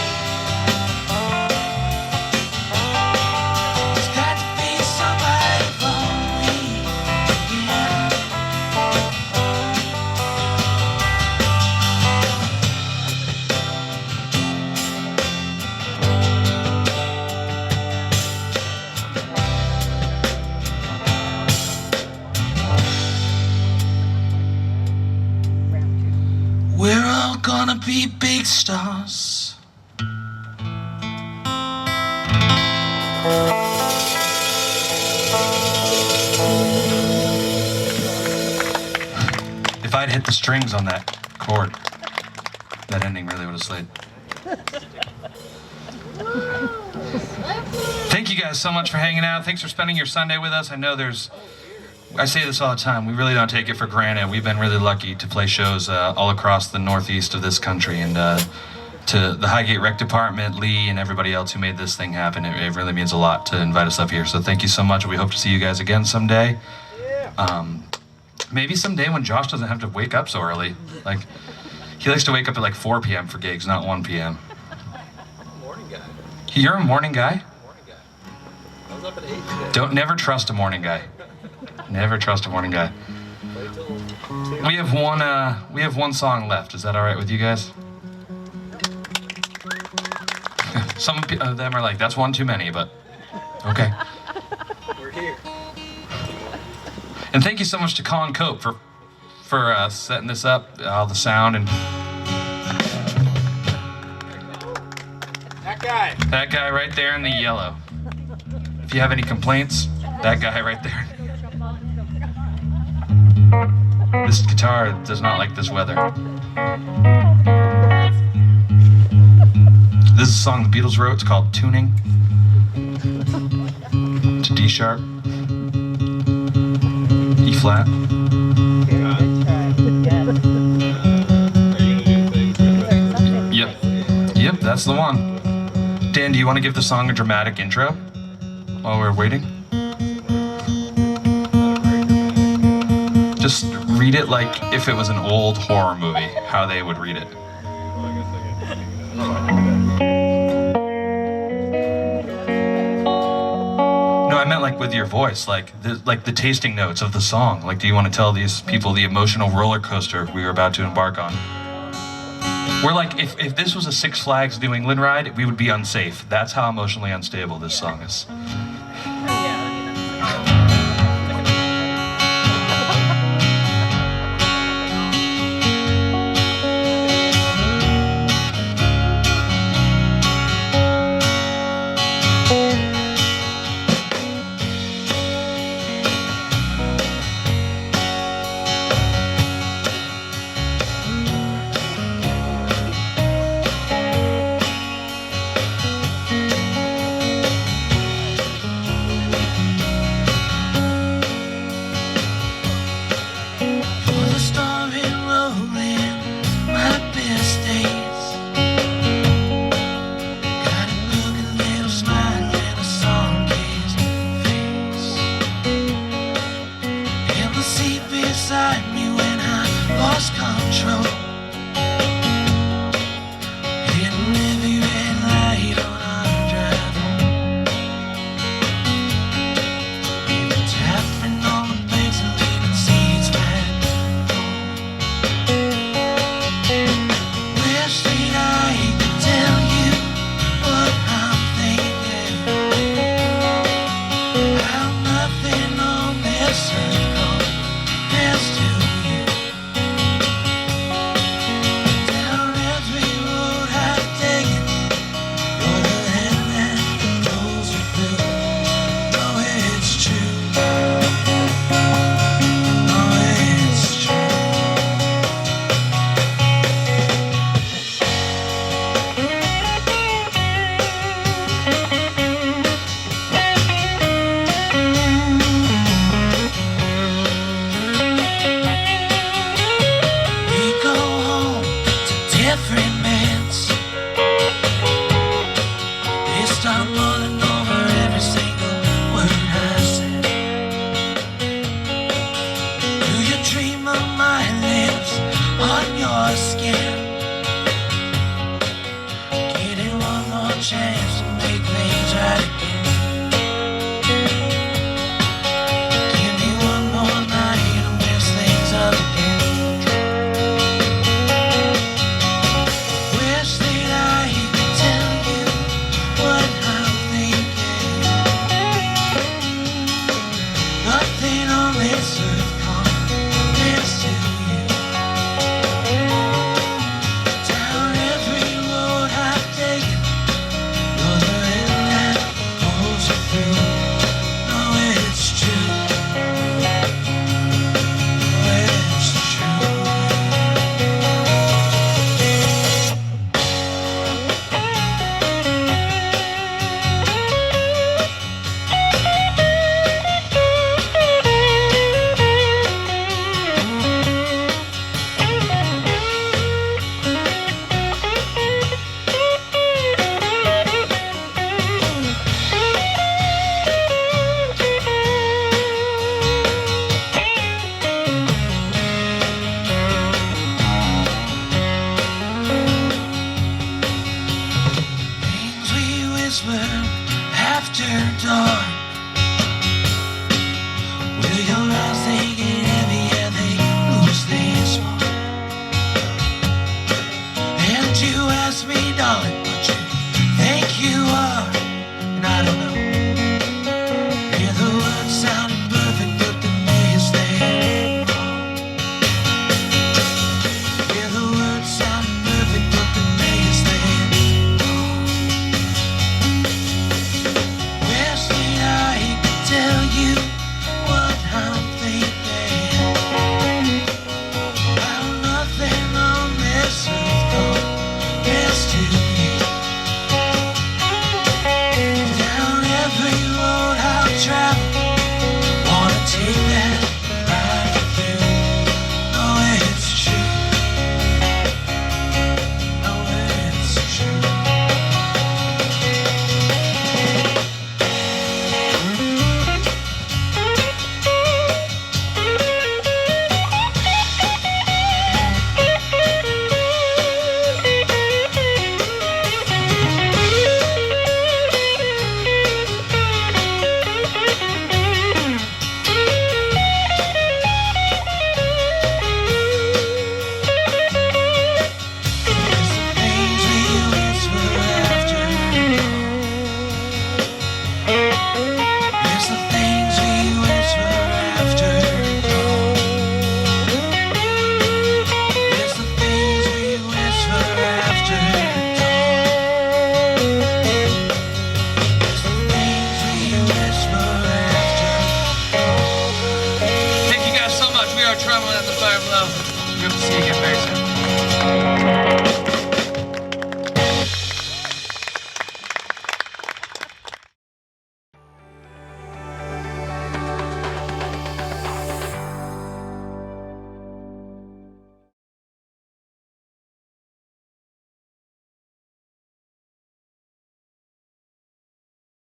There's got to be somebody for me. Yeah. We're all gonna be big stars. If I'd hit the strings on that chord, that ending really would have slayed. Thank you guys so much for hanging out. Thanks for spending your Sunday with us. I know I say this all the time, we really don't take it for granted. We've been really lucky to play shows all across the northeast of this country, and to the Highgate Rec Department, Lee, and everybody else who made this thing happen, it really means a lot to invite us up here. So thank you so much. We hope to see you guys again someday. Maybe someday when Josh doesn't have to wake up so early. Like, he likes to wake up at like 4 p.m. for gigs, not 1 p.m. Morning guy. You're a morning guy? Morning guy. I was up at 8 today. Don't never trust a morning guy. Never trust a morning guy. Played till 2. We have one song left. Is that all right with you guys? Some of them are like, that's one too many, but okay. We're here. And thank you so much to Colin Cope for setting this up, all the sound, and that guy right there in the yellow. If you have any complaints, that guy right there. This guitar does not like this weather. This is a song the Beatles wrote. It's called Tuning. To D sharp. E flat. Yep, that's the one. Dan, do you want to give the song a dramatic intro while we're waiting? Just read it like if it was an old horror movie, how they would read it. No, I meant meant like with your voice, like the tasting notes of the song. Like, do you want to tell these people the emotional roller coaster we were about to embark on? We're like, if this was a Six Flags New England ride, we would be unsafe. That's how emotionally unstable this song is. Trouble at the Fire Below. We hope to see you again.